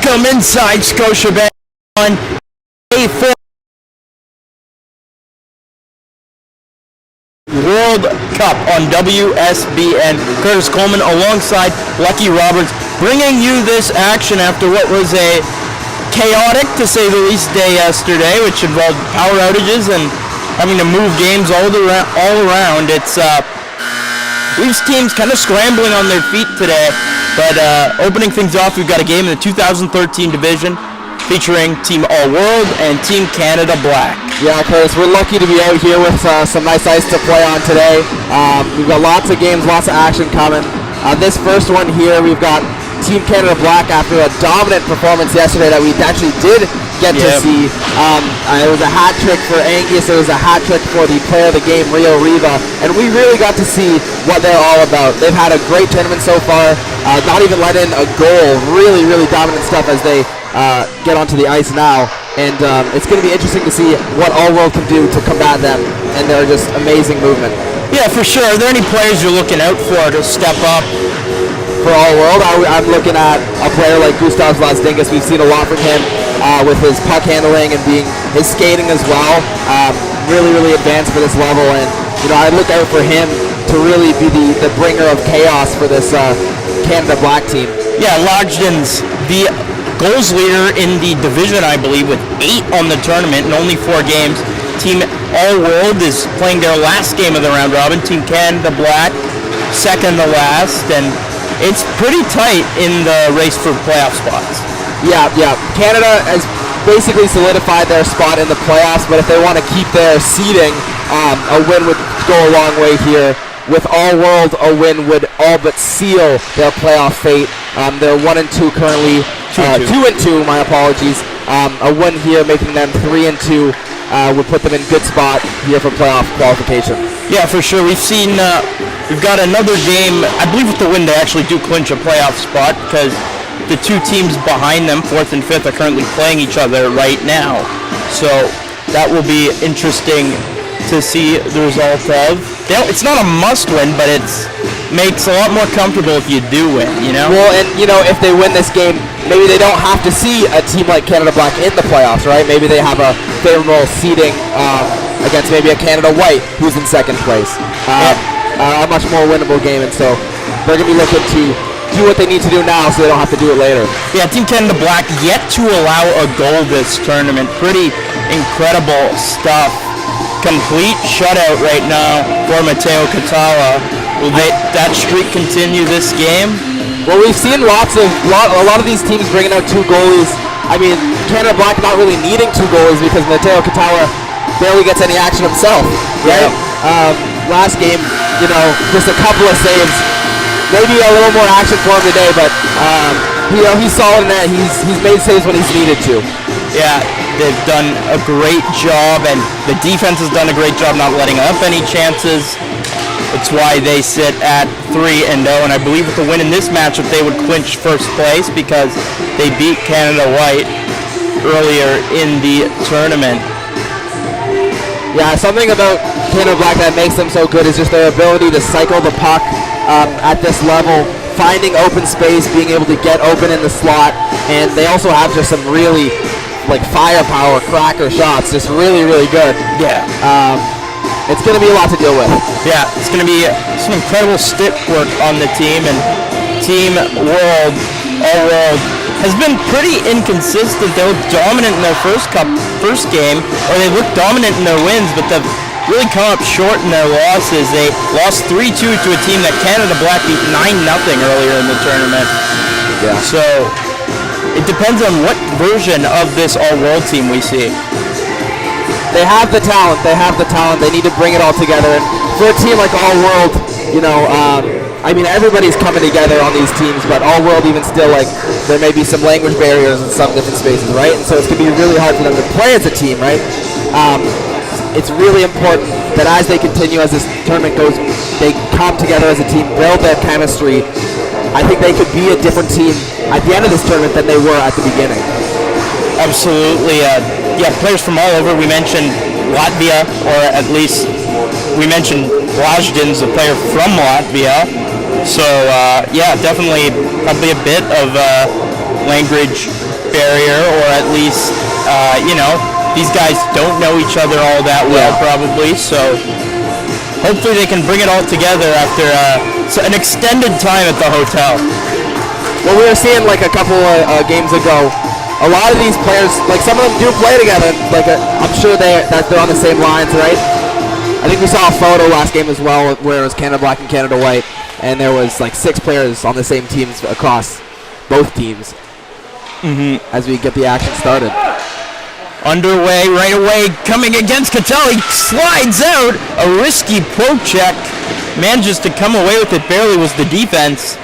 Welcome inside Scotiabank on A4 World Cup on WSBN. Curtis Coleman alongside Lucky Roberts, bringing you this action after what was a chaotic, to say the least, day yesterday, which involved power outages and having to move games all around. It's these teams kind of scrambling on their feet today, but opening things off, we've got a game in the 2013 division featuring Team All World and Team Canada Black. Yeah, Curtis, we're lucky to be out here with some nice ice to play on today. We've got lots of games, lots of action coming. This first one here, we've got Team Canada Black after a dominant performance yesterday that we actually did get to see. It was a hat trick for Angus, it was a hat trick for the player of the game, Rio Riva, and we really got to see what they're all about. They've had a great tournament so far, not even let in a goal. Really, really dominant stuff as they get onto the ice now, and it's going to be interesting to see what All World can do to combat them, and they're just amazing movement. Yeah, for sure. Are there any players you're looking out for to step up? For All World, I'm looking at a player like Gustav Vlasdingas. We've seen a lot from him with his puck handling and his skating as well. Really, really advanced for this level, and I look out for him to really be the bringer of chaos for this Canada Black team. Yeah, Largden's the goals leader in the division, I believe, with 8 on the tournament in only 4 games. Team All World is playing their last game of the round robin. Team Canada Black, second to last, and it's pretty tight in the race for playoff spots. Yeah. Canada has basically solidified their spot in the playoffs, but if they want to keep their seeding, a win would go a long way here. With All World, a win would all but seal their playoff fate. They're 1-2 currently. 2-2, my apologies. A win here making them 3-2 would put them in good spot here for playoff qualification. Yeah, for sure. We've got another game. I believe with the win they actually do clinch a playoff spot, because the 2 teams behind them, 4th and 5th, are currently playing each other right now. So that will be interesting to see the result of. It's not a must-win, but it makes a lot more comfortable if you do win, Well, and, if they win this game, maybe they don't have to see a team like Canada Black in the playoffs, right? Maybe they have a favorable seeding against maybe a Canada White, who's in second place. A much more winnable game, and so they're going to be looking to do what they need to do now so they don't have to do it later. Yeah, Team Canada Black yet to allow a goal this tournament. Pretty incredible stuff. Complete shutout right now for Mateo Catala. Will that streak continue this game? Well, we've seen a lot of these teams bringing out 2 goalies. I mean, Canada Black not really needing 2 goalies because Mateo Catala barely gets any action himself, right? Yeah. Last game, just a couple of saves. Maybe a little more action for him today, but he's solid in that. He's made saves when he's needed to. Yeah, they've done a great job, and the defense has done a great job not letting up any chances. It's why they sit at 3-0, and I believe with the win in this matchup, they would clinch first place because they beat Canada White earlier in the tournament. Yeah, something about Canada Black that makes them so good is just their ability to cycle the puck at this level, finding open space, being able to get open in the slot, and they also have just some really firepower, cracker shots, just really, really good. Yeah. It's going to be a lot to deal with. Yeah, it's going to be some incredible stick work on the team, and Team All World has been pretty inconsistent. They looked dominant in their first game, or they looked dominant in their wins, but they've really come up short in their losses. They lost 3-2 to a team that Canada Black beat 9-0 earlier in the tournament. Yeah. So it depends on what version of this All-World team we see. They have the talent. They need to bring it all together. And for a team like All World, everybody's coming together on these teams, but All World even still, there may be some language barriers in some different spaces, right? And so it's going to be really hard for them to play as a team, right? It's really important that as they continue, as this tournament goes, they come together as a team, build their chemistry. I think they could be a different team at the end of this tournament than they were at the beginning. Absolutely. Players from all over. We mentioned Latvia, or at least we mentioned Lajdin's, a player from Latvia. So, definitely probably a bit of language barrier, or at least, these guys don't know each other all that well, probably. So hopefully they can bring it all together after an extended time at the hotel. Well, we were seeing like a couple of games ago, a lot of these players, like some of them do play together. Like I'm sure that they're on the same lines, right? I think we saw a photo last game as well where it was Canada Black and Canada White, and there was like 6 players on the same teams across both teams. As we get the action started. Underway right away, coming against Cattell. He slides out. A risky poke check. Manages to come away with it. Barely was the defense.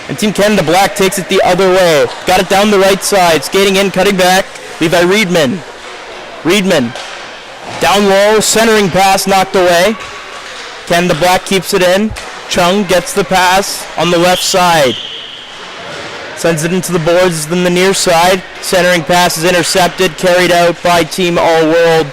And Team Canada Black takes it the other way. Got it down the right side. Skating in, cutting back. Levi Reedman. Down low, centering pass knocked away. Canada Black keeps it in. Chung gets the pass on the left side. Sends it into the boards, then the near side. Centering pass is intercepted, carried out by Team All World.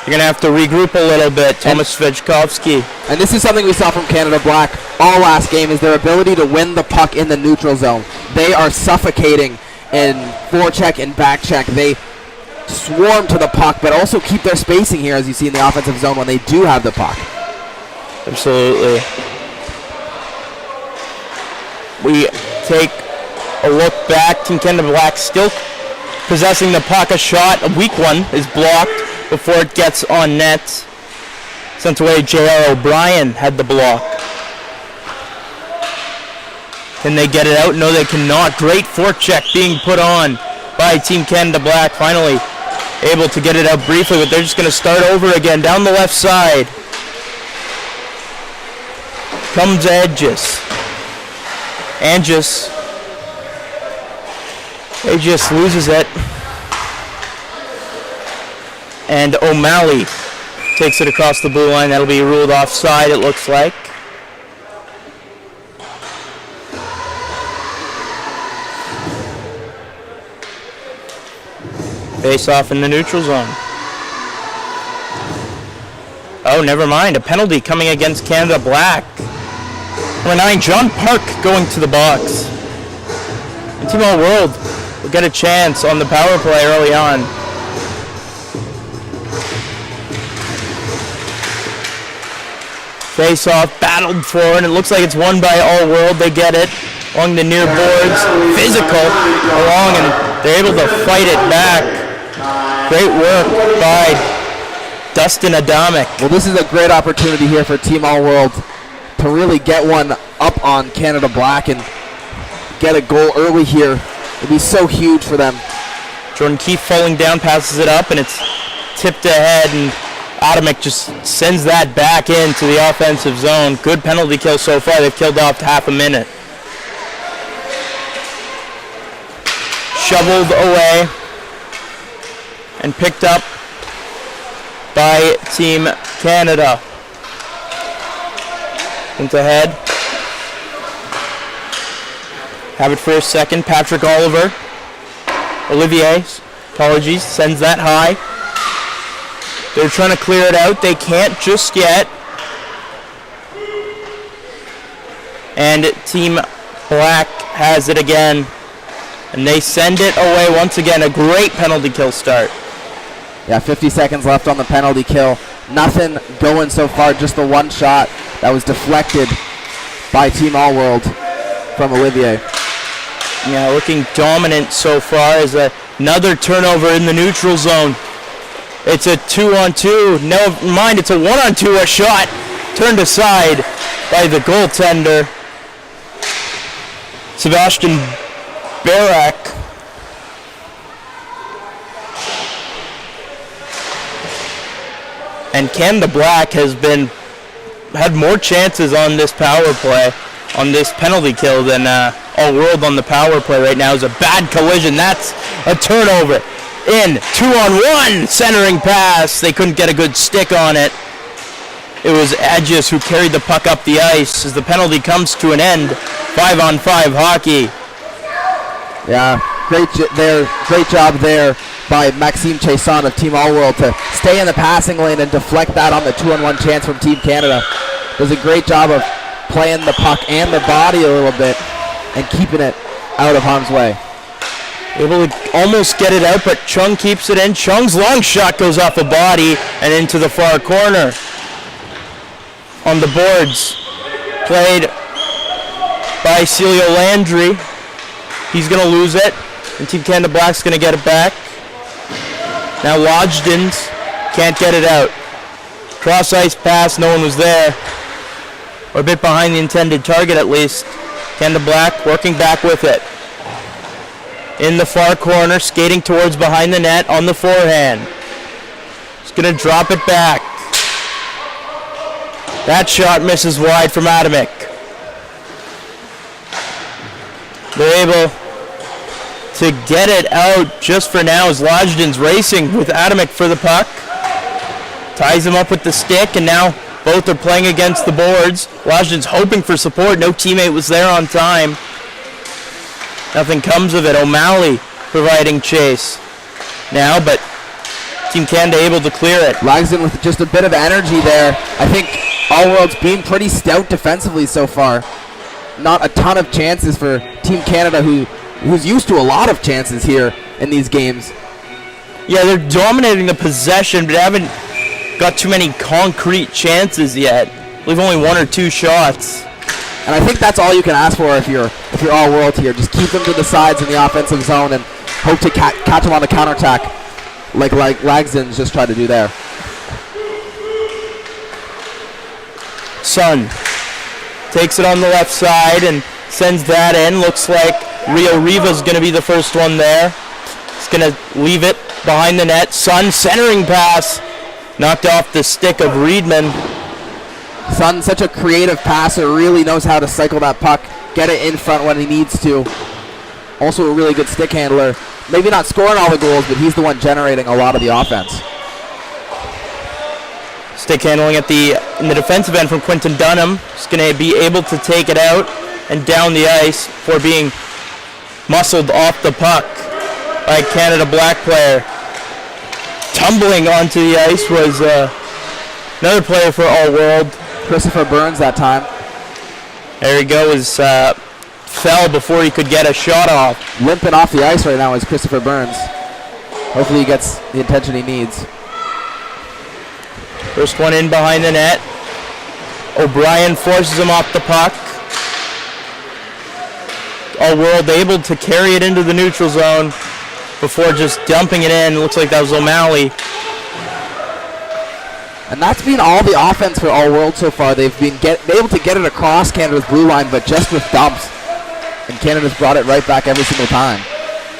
You're going to have to regroup a little bit, Thomas Svechkovsky. And this is something we saw from Canada Black all last game, is their ability to win the puck in the neutral zone. They are suffocating in forecheck and backcheck. They swarm to the puck, but also keep their spacing here, as you see in the offensive zone when they do have the puck. Absolutely. We take a look back. Team Canada Black still possessing the puck. A shot, a weak one, is blocked before it gets on net. Sent away. J.R. O'Brien had the block. Can they get it out? No, they cannot. Great forecheck being put on by Team Canada Black. Finally able to get it out briefly, but they're just going to start over again down the left side. Comes Aegis. Aegis loses it. And O'Malley takes it across the blue line. That'll be ruled offside, it looks like. Face off in the neutral zone. Oh, never mind. A penalty coming against Canada Black. Number 9, John Park going to the box. And Team All World will get a chance on the power play early on. Face off, battled for, and it looks like it's won by All World. They get it along the near boards. Physical along, and they're able to fight it back. Great work by Dustin Adamic. Well, this is a great opportunity here for Team All World to really get one up on Canada Black and get a goal early here. It'd be so huge for them. Jordan Keefe falling down, passes it up, and it's tipped ahead, and Adamic just sends that back into the offensive zone. Good penalty kill so far. They've killed off half a minute. Shoveled away and picked up by Team Canada. Into head. Have it for a second. Patrick Olivier, sends that high. They're trying to clear it out. They can't just yet. And Team Black has it again. And they send it away once again. A great penalty kill start. Yeah, 50 seconds left on the penalty kill. Nothing going so far, just the one shot that was deflected by Team All World from Olivier. Yeah, looking dominant so far as another turnover in the neutral zone. It's a 2-on-2. Never mind, it's a 1-on-2. A shot turned aside by the goaltender, Sebastian Barak. And Canada Black has had more chances on this power play, on this penalty kill, than All World on the power play right now. Is a bad collision. That's a turnover. In 2-on-1 centering pass. They couldn't get a good stick on it. It was Aegis who carried the puck up the ice as the penalty comes to an end. 5-on-5 hockey. Yeah, great job there by Maxime Chasson of Team All World to stay in the passing lane and deflect that on the 2-on-1 chance from Team Canada. Does a great job of playing the puck and the body a little bit and keeping it out of harm's way. Able to almost get it out, but Chung keeps it in. Chung's long shot goes off a body and into the far corner. On the boards, played by Celio Landry. He's going to lose it, and Team Canada Black's going to get it back. Now Lodgdons can't get it out. Cross ice pass, no one was there. Or a bit behind the intended target at least. Canada Black working back with it. In the far corner, skating towards behind the net on the forehand. He's going to drop it back. That shot misses wide from Adamic. They're able to get it out just for now as Lodgdon's racing with Adamic for the puck. Ties him up with the stick, and now both are playing against the boards. Lodgdon's hoping for support. No teammate was there on time. Nothing comes of it. O'Malley providing chase now, but Team Canada able to clear it. Langston with just a bit of energy there. I think All World's being pretty stout defensively so far. Not a ton of chances for Team Canada, who's used to a lot of chances here in these games. Yeah, they're dominating the possession, but haven't got too many concrete chances yet. I believe only one or two shots. And I think that's all you can ask for if you're All World here. Just keep them to the sides in the offensive zone and hope to catch them on the counterattack, like Langston's just tried to do there. Sun takes it on the left side and sends that in. Looks like Rio Riva's going to be the first one there. He's going to leave it behind the net. Sun centering pass. Knocked off the stick of Reedman. Sun, such a creative passer, really knows how to cycle that puck, get it in front when he needs to. Also a really good stick handler. Maybe not scoring all the goals, but he's the one generating a lot of the offense. Stick handling in the defensive end from Quinton Dunham. He's going to be able to take it out and down the ice for being muscled off the puck by a Canada Black player. Tumbling onto the ice was another player for All World. Christopher Burns that time. There he goes. Fell before he could get a shot off. Limping off the ice right now is Christopher Burns. Hopefully he gets the attention he needs. First one in behind the net. O'Brien forces him off the puck. All World able to carry it into the neutral zone before just dumping it in. Looks like that was O'Malley. And that's been all the offense for All World so far. They've been able to get it across Canada's blue line, but just with dumps. And Canada's brought it right back every single time.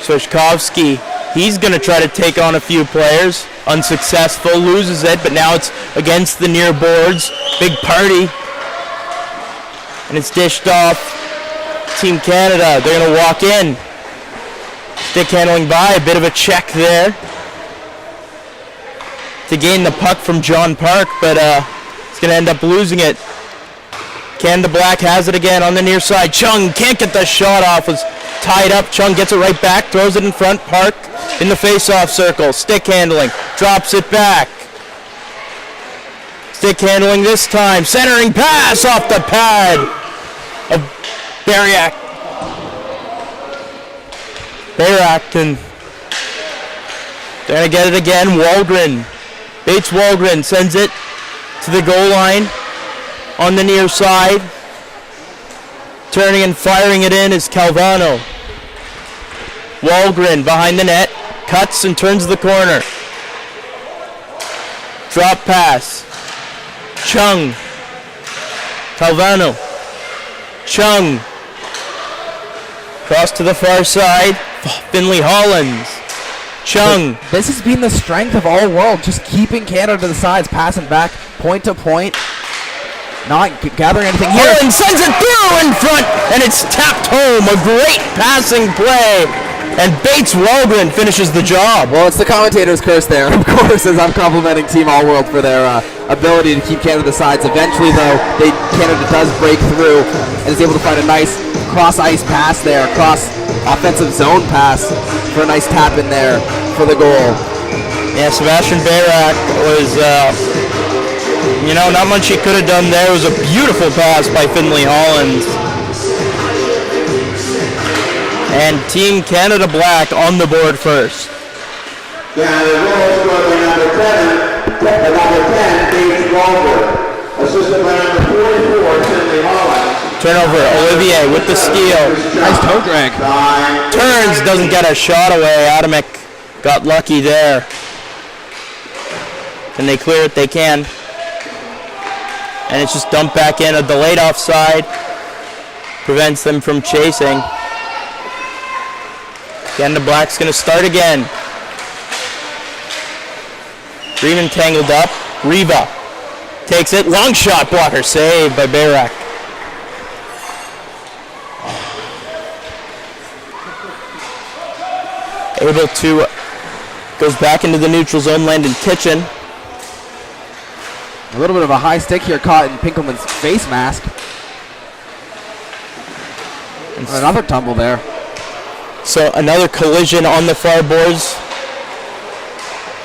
Swishkovsky, he's going to try to take on a few players. Unsuccessful, loses it, but now it's against the near boards. Big party. And it's dished off. Team Canada, they're going to walk in. Stick handling by, a bit of a check there to gain the puck from John Park, but he's going to end up losing it. Canada Black has it again on the near side. Chung can't get the shot off, was tied up. Chung gets it right back, throws it in front. Park in the face-off circle. Stick handling, drops it back. Stick handling this time. Centering pass off the pad of Bariak. And they're going to get it again. Waldron. Bates Waldron sends it to the goal line on the near side. Turning and firing it in is Calvano. Waldron behind the net. Cuts and turns the corner. Drop pass. Chung. Calvano. Chung. Cross to the far side. Finley Hollins. Chung. This has been the strength of All World, just keeping Canada to the sides, passing back point to point, not gathering anything here. Hollins sends it through in front, and it's tapped home. A great passing play, and Bates Waldron finishes the job. Well, it's the commentator's curse there, of course, as I'm complimenting Team All World for their ability to keep Canada to the sides. Eventually, though, Canada does break through and is able to find a nice cross-ice pass there, offensive zone pass for a nice tap in there for the goal. Yeah, Sebastian Barak was, not much he could have done there. It was a beautiful pass by Finley Hollins. And Team Canada Black on the board first. Canada goal scored by number 10, Dave Walter. Assisted by number 44, Cindy Holland. Turnover, Olivier with the steal. Nice toe drag. Turns, doesn't get a shot away. Atomic got lucky there. Can they clear it? They can. And it's just dumped back in. A delayed offside prevents them from chasing. Canada Black's going to start again. Freeman tangled up. Riva takes it. Long shot, blocker saved by Bayrak. Able to, goes back into the neutral zone, Landon Kitchen. A little bit of a high stick here caught in Pinkelman's face mask. And another tumble there. So another collision on the far boards.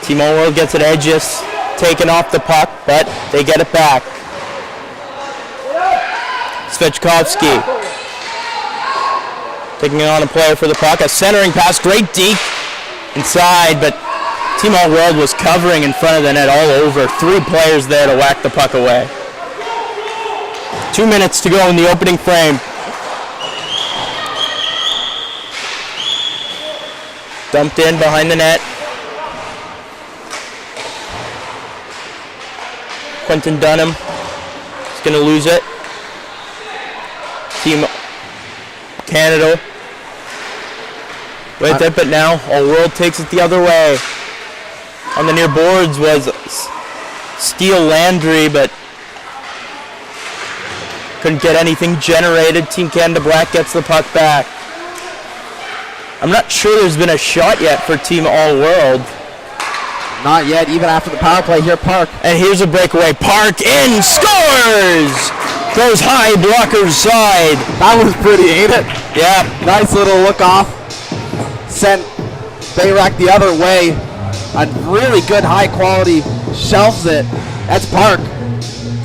Team All World gets it edges, taken off the puck, but they get it back. Svechkovsky taking on a player for the puck. A centering pass, great deep inside, but Team All World was covering in front of the net all over. 3 players there to whack the puck away. 2 minutes to go in the opening frame. Dumped in behind the net. Quentin Dunham is going to lose it. Team Canada with it, but now All World takes it the other way. On the near boards was Steele Landry, but couldn't get anything generated. Team Canada Black gets the puck back. I'm not sure there's been a shot yet for Team All World. Not yet, even after the power play here, Park. And here's a breakaway. Park in, scores! Throws high, blocker's side. That was pretty, ain't it? Yeah. Nice little look off. Sent Bayrak the other way. A really good high quality, shelves it. That's Park.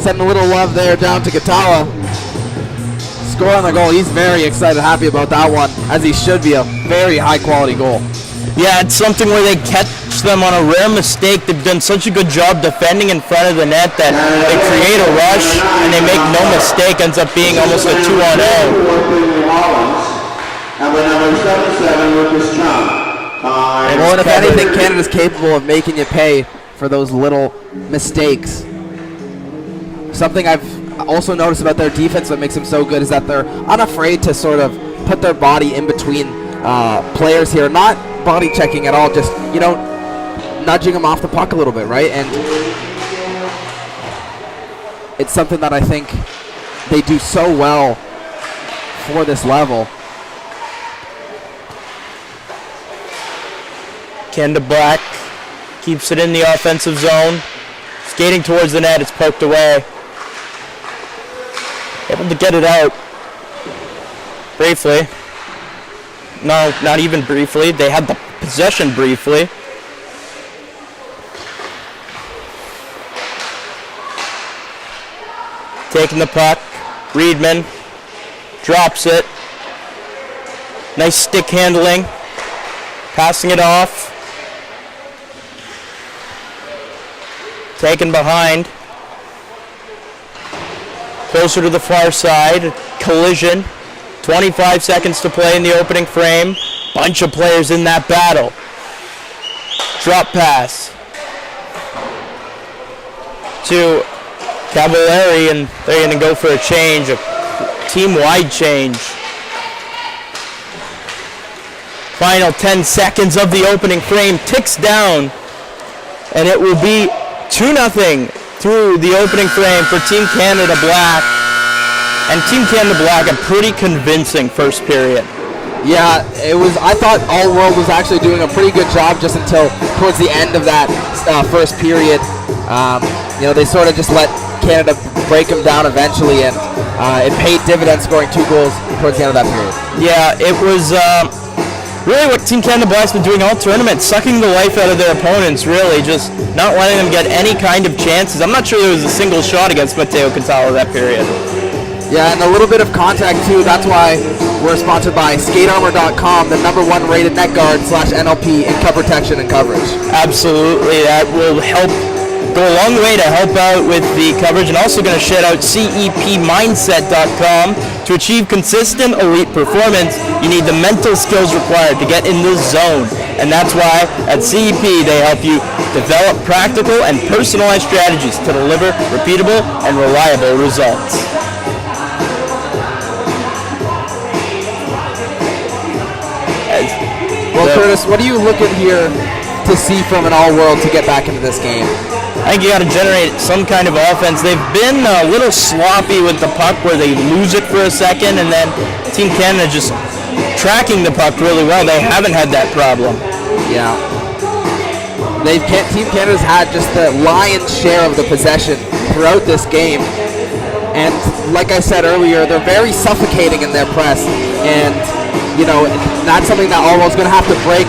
Sending a little love there down to Katawa. Scoring the goal. He's very excited, happy about that one, as he should be. A very high quality goal. Yeah, it's something where they catch them on a rare mistake. They've done such a good job defending in front of the net that they create a rush and they make no mistake. Ends up being almost a 2-on-0. And the number 77, Lucas Chung. Well, and if anything, Canada's capable of making you pay for those little mistakes. Something I've also noticed about their defense that makes them so good is that they're unafraid to sort of put their body in between players here. Not body checking at all, just, you know, nudging them off the puck a little bit, right? And it's something that I think they do so well for this level. Canada Black keeps it in the offensive zone. Skating towards the net, it's poked away. Able to get it out briefly. No, not even briefly. They had the possession briefly. Taking the puck. Reedman drops it. Nice stick handling. Passing it off. Taken behind. Closer to the far side. Collision. 25 seconds to play in the opening frame. Bunch of players in that battle. Drop pass to Cavallari, and they're going to go for a change, a team-wide change. Final 10 seconds of the opening frame ticks down, and it will be 2-0 through the opening frame for Team Canada Black. And Team Canada Black, a pretty convincing first period. Yeah, it was. I thought All World was actually doing a pretty good job just until towards the end of that first period. You know, they sort of just let Canada break them down eventually, and it paid dividends, scoring 2 goals towards the end of that period. Yeah, it was really what Team Canada Black's been doing all tournament, sucking the life out of their opponents, really, just not letting them get any kind of chances. I'm not sure there was a single shot against Mateo Catala that period. Yeah, and a little bit of contact too. That's why we're sponsored by SkateArmor.com, the #1 rated net guard /NLP in cover protection and coverage. Absolutely, that will go a long way to help out with the coverage, and also going to shout out CEPmindset.com. To achieve consistent elite performance, you need the mental skills required to get in the zone, and that's why at CEP they help you develop practical and personalized strategies to deliver repeatable and reliable results. Well, Curtis, what are you looking here to see from an all-world to get back into this game? I think you got to generate some kind of offense. They've been a little sloppy with the puck where they lose it for a second and then Team Canada just tracking the puck really well. They haven't had that problem. Yeah. Team Canada's had just the lion's share of the possession throughout this game. And like I said earlier, they're very suffocating in their press. And, you know, that's something that Orwell's going to have to break.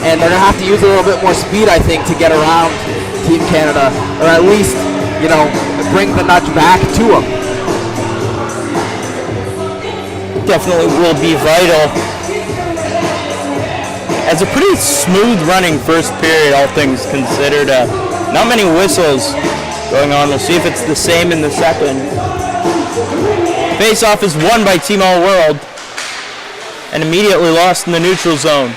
And they're going to have to use a little bit more speed, I think, to get around Team Canada. Or at least, you know, bring the nudge back to them. Definitely will be vital. As a pretty smooth running first period, all things considered. Not many whistles going on. We'll see if it's the same in the second. Face-off is won by Team All World and immediately lost in the neutral zone.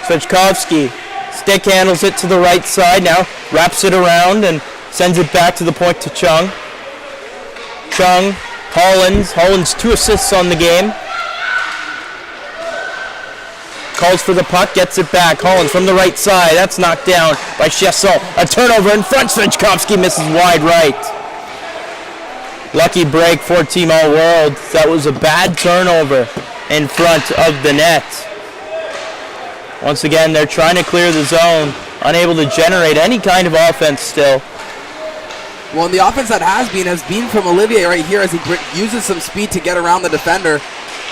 Svechkovsky stick handles it to the right side, now wraps it around and sends it back to the point to Chung. Chung, Hollins 2 assists on the game. Calls for the puck, gets it back. Hollins from the right side, that's knocked down by Chesson. A turnover in front, Svechkovsky misses wide right. Lucky break for Team All World. That was a bad turnover in front of the net. Once again, they're trying to clear the zone, unable to generate any kind of offense still. Well, and the offense that has been from Olivier right here as he uses some speed to get around the defender.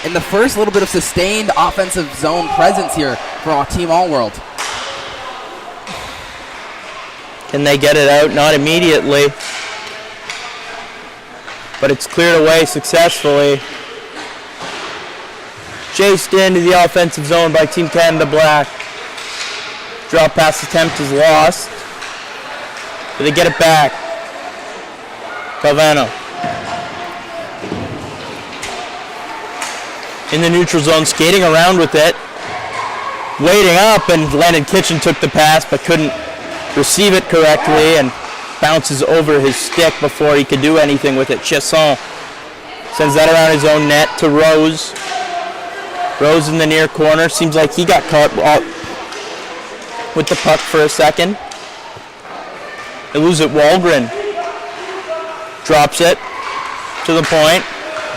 In the first little bit of sustained offensive zone presence here for our Team All World. Can they get it out? Not immediately. But it's cleared away successfully. Chased into the offensive zone by Team Canada Black. Drop pass attempt is lost. But they get it back. Calvano. In the neutral zone, skating around with it. Waiting up, and Landon Kitchen took the pass but couldn't receive it correctly and bounces over his stick before he could do anything with it. Chesson sends that around his own net to Rose. Rose in the near corner. Seems like he got caught with the puck for a second. They lose it. Wahlgren drops it to the point.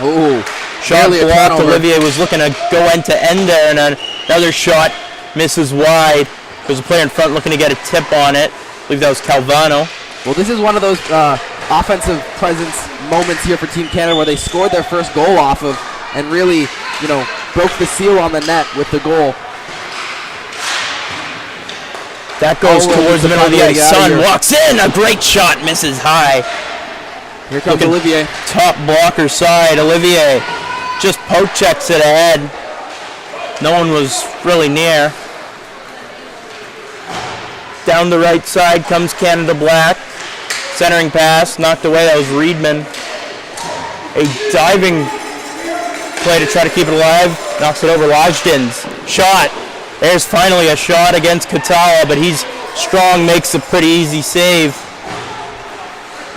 Ooh. Shot blocked. Olivier was looking to go end to end there, and another shot misses wide. There's a player in front looking to get a tip on it. I believe that was Calvano. Well, this is one of those offensive presence moments here for Team Canada where they scored their first goal off of and really, you know, broke the seal on the net with the goal. That goes towards the middle of the ice. Sun walks in. A great shot. Misses high. Here comes Olivier. Top blocker side. Olivier just poke checks it ahead. No one was really near. Down the right side comes Canada Black. Centering pass. Knocked away. That was Reedman. A diving play to try to keep it alive. Knocks it over. Lodgdon's shot. There's finally a shot against Katala, but he's strong, makes a pretty easy save.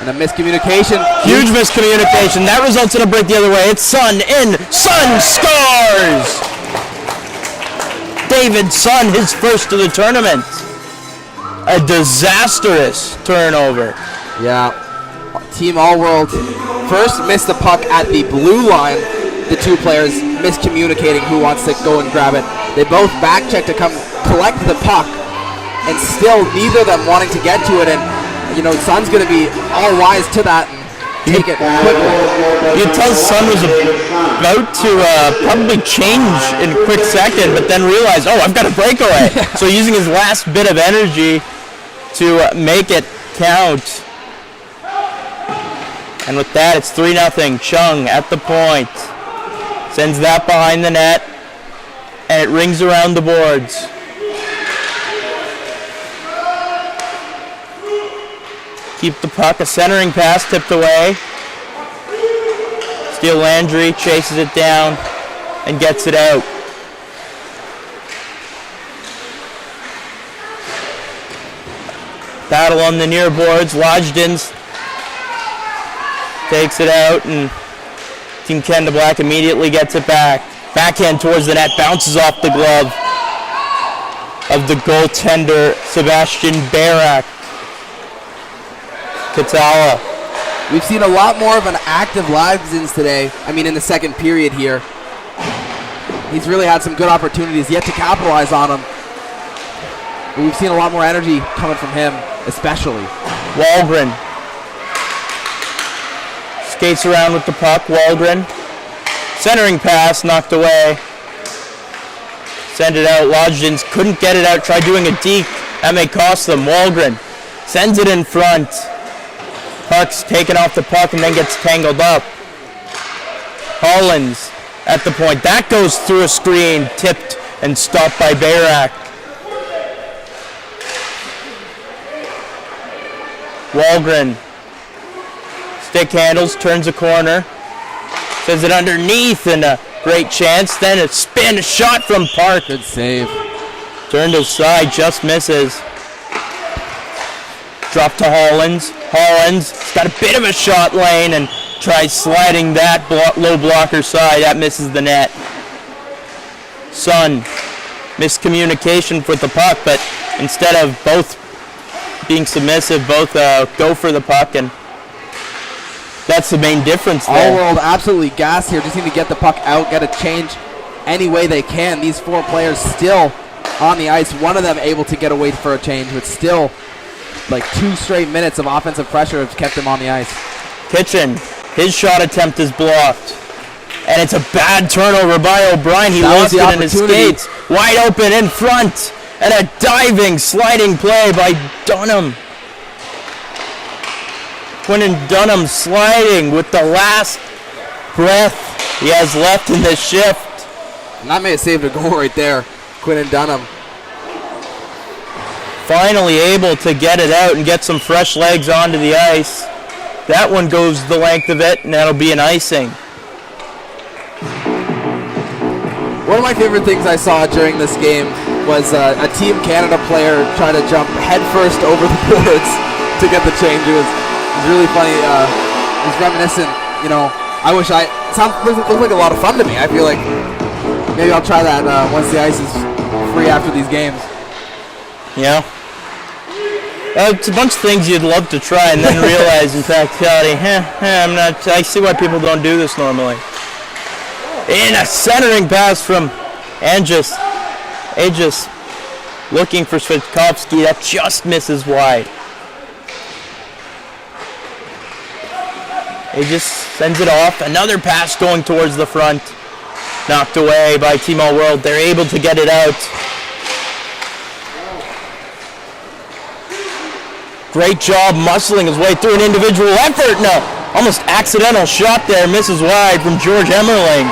And a miscommunication. Huge miscommunication. That results in a break the other way. It's Sun in. Sun scores! David Sun, his first of the tournament. A disastrous turnover. Yeah. Team All World first missed the puck at the blue line. The two players miscommunicating who wants to go and grab it. They both back check to come collect the puck, and still neither of them wanting to get to it. And you know, Sun's going to be all wise to that and take it quickly. You can tell Sun was about to probably change in a quick second, but then realized, oh, I've got a breakaway. So using his last bit of energy to make it count. And with that, it's 3-0. Chung at the point. Sends that behind the net. And it rings around the boards. Keep the puck. A centering pass tipped away. Steele Landry chases it down and gets it out. Battle on the near boards. Lodgdens takes it out, and Team Canada Black immediately gets it back. Backhand towards the net, bounces off the glove of the goaltender, Sebastian Barak. Katala. We've seen a lot more of an active Lodgdens today. I mean, in the second period here. He's really had some good opportunities, yet to capitalize on them. But we've seen a lot more energy coming from him, especially. Wahlgren skates around with the puck. Wahlgren. Centering pass knocked away. Send it out. Lodgdens couldn't get it out. Tried doing a deke. That may cost them. Wahlgren sends it in front. Puck's taken off the puck and then gets tangled up. Hollins at the point. That goes through a screen. Tipped and stopped by Barak. Wahlgren. Stick handles, turns a corner. Sends it underneath, and a great chance. Then a spin, a shot from Park. Good save. Turned aside, just misses. Drop to Hollins. Hollins got a bit of a shot lane and tries sliding that low blocker side. That misses the net. Sun. Miscommunication with the puck, but instead of both being submissive, both go for the puck, and that's the main difference there. All world absolutely gassed here. Just need to get the puck out, get a change any way they can. These four players still on the ice. One of them able to get away for a change, but still like 2 straight minutes of offensive pressure have kept him on the ice. Kitchen, his shot attempt is blocked. And it's a bad turnover by O'Brien. He lost it in his skates. Wide open in front. And a diving, sliding play by Dunham. Quinton Dunham sliding with the last breath he has left in this shift. And that may have saved a goal right there, Quinton Dunham. Finally able to get it out and get some fresh legs onto the ice. That one goes the length of it, and that'll be an icing. One of my favorite things I saw during this game was a Team Canada player try to jump headfirst over the boards to get the change. It was really funny. It was reminiscent. You know, I wish looks like a lot of fun to me. I feel like maybe I'll try that once the ice is free after these games. Yeah. It's a bunch of things you'd love to try and then realize in practicality, I see why people don't do this normally. In a centering pass from Aegis looking for Switkowski. That just misses wide. Aegis sends it off. Another pass going towards the front. Knocked away by Team All World. They're able to get it out. Great job muscling his way through an individual effort. No, almost accidental shot there. Misses wide from George Emmerling.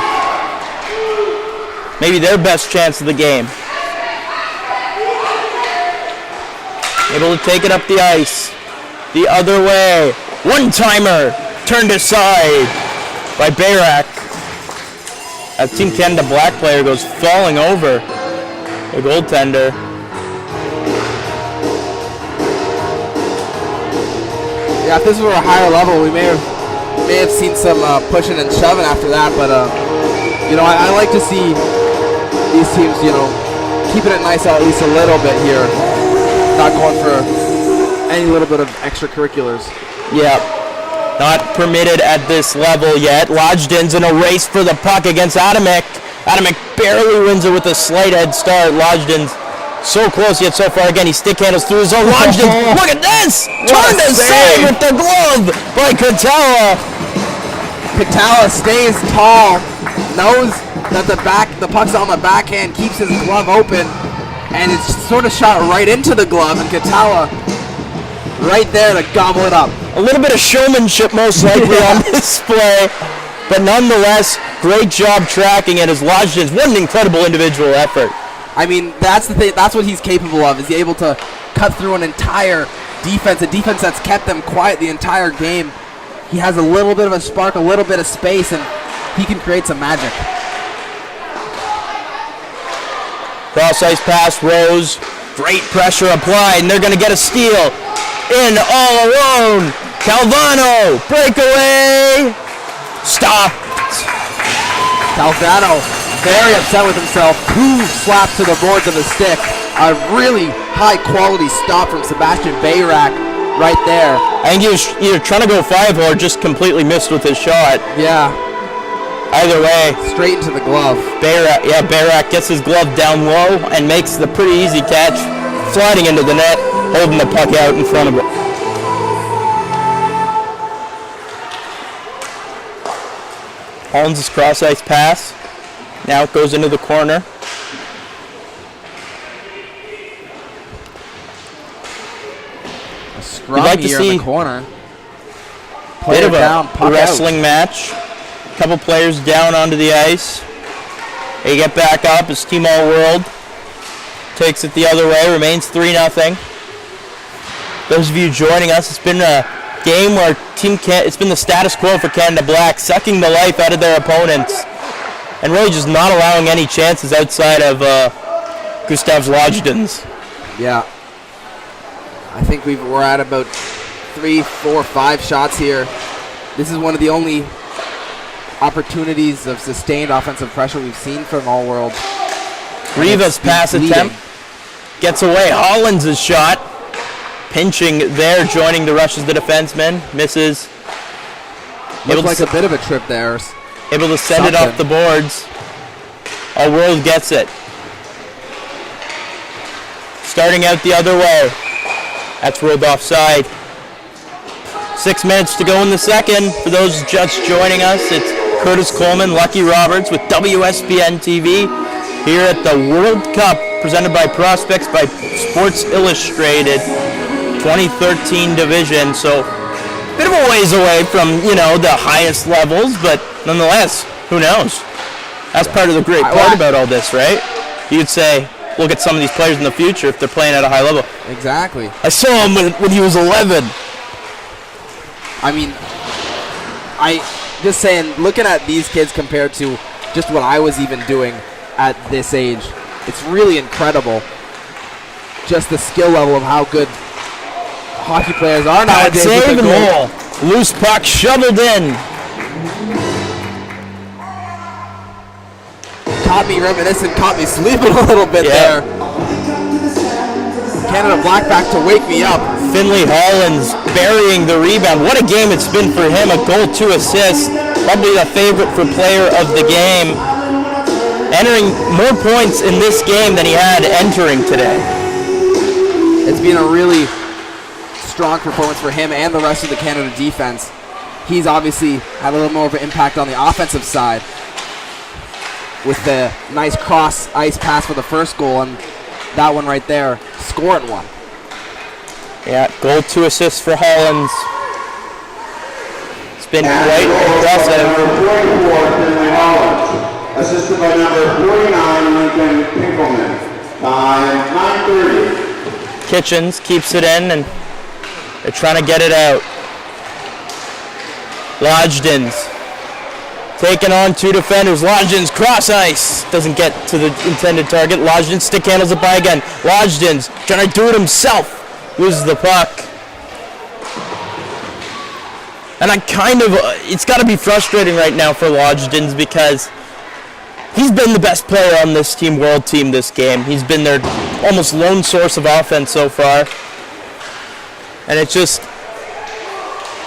Maybe their best chance of the game. Able to take it up the ice. The other way. One-timer. Turned aside by Barak. A Team Canada Black player goes falling over the goaltender. Yeah, if this were a higher level, we may have seen some pushing and shoving after that. But you know, I like to see these teams, you know, keeping it nice at least a little bit here, not going for any little bit of extracurriculars. Yeah, not permitted at this level yet. Lodgdens in a race for the puck against Adamek. Adamek barely wins it with a slight head start. Lodgdens so close yet so far. Again, he stick handles through his own. Lodgdens, look at this! Turned aside with the glove by Katala. Katala stays tall, knows that the puck's on the backhand, keeps his glove open, and it's sort of shot right into the glove, and Katala right there to gobble it up. A little bit of showmanship most likely on display, but nonetheless, great job tracking it as Lodgins. What an incredible individual effort. I mean, that's the thing. That's what he's capable of. Is he able to cut through an entire defense, a defense that's kept them quiet the entire game. He has a little bit of a spark, a little bit of space, and he can create some magic. Cross ice pass, Rose. Great pressure applied, and they're going to get a steal. In all alone. Calvano, breakaway. Stopped. Calvano, very upset with himself. 2 slaps to the boards of the stick. A really high quality stop from Sebastian Bayrak right there. I think he was either trying to go 5 or just completely missed with his shot. Yeah. Either way. Straight into the glove. Bayrak gets his glove down low and makes the pretty easy catch, sliding into the net, holding the puck out in front of it. Hollins' cross-ice pass. Now it goes into the corner. A scrum here in the corner. Bit of a wrestling match. A couple players down onto the ice. They get back up as Team All World takes it the other way. Remains 3-0. Those of you joining us, it's been a game where it's been the status quo for Canada Black, sucking the life out of their opponents and really just not allowing any chances outside of Gustav Lodgdens. Yeah. I think we're at about 3, 4, 5 shots here. This is one of the only opportunities of sustained offensive pressure we've seen from All World. Riva's pass attempt gets away. Hollins' shot. Pinching there, joining the rush as the defenseman. Misses. Looks like a bit of a trip there. Able to send it off the boards. All World gets it. Starting out the other way. That's ruled offside. 6 minutes to go in the second. For those just joining us, it's Curtis Coleman, Lucky Roberts with WSBN TV here at the World Cup presented by Prospects by Sports Illustrated 2013 division. So a bit of a ways away from, the highest levels, but nonetheless, who knows? That's part of the great part about all this, right? You'd say, look at some of these players in the future if they're playing at a high level. Exactly. I saw him when he was 11. I mean, just saying, looking at these kids compared to just what I was even doing at this age, it's really incredible. Just the skill level of how good hockey players are nowadays. Save and goal. Loose puck shoveled in. Caught me reminiscent, caught me sleeping a little bit there. Canada Black back to wake me up. Finley Hollins burying the rebound. What a game it's been for him. A goal, 2 assists. Probably the favorite for player of the game. Entering more points in this game than he had entering today. It's been a really strong performance for him and the rest of the Canada defense. He's obviously had a little more of an impact on the offensive side with the nice cross ice pass for the first goal, and that one right there, scoring one. Yeah, goal, 2 assists for Hollins. It's been quite impressive. Number 44, Finley Hollins. Assisted by number 49, Lincoln Pinkelman. Time, 9:30. Kitchens keeps it in, and they're trying to get it out. Lodgdens taking on 2 defenders. Lodgdens cross ice. Doesn't get to the intended target. Lodgdens stick handles it by again. Lodgdens trying to do it himself. Loses the puck. And it's got to be frustrating right now for Lodgdens because he's been the best player on this team, world team, this game. He's been their almost lone source of offense so far. And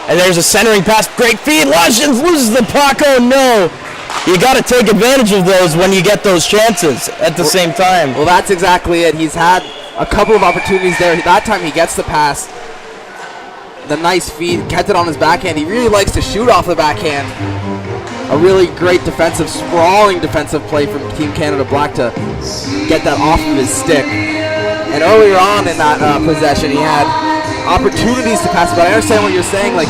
and there's a centering pass. Great feed. Lodgdens loses the puck. Oh, no. You got to take advantage of those when you get those chances at the same time. Well, that's exactly it. He's had a couple of opportunities there. That time he gets the pass. The nice feed. Kept it on his backhand. He really likes to shoot off the backhand. A really great defensive, sprawling defensive play from Team Canada Black to get that off of his stick. And earlier on in that possession, he had opportunities to pass, but I understand what you're saying. Like,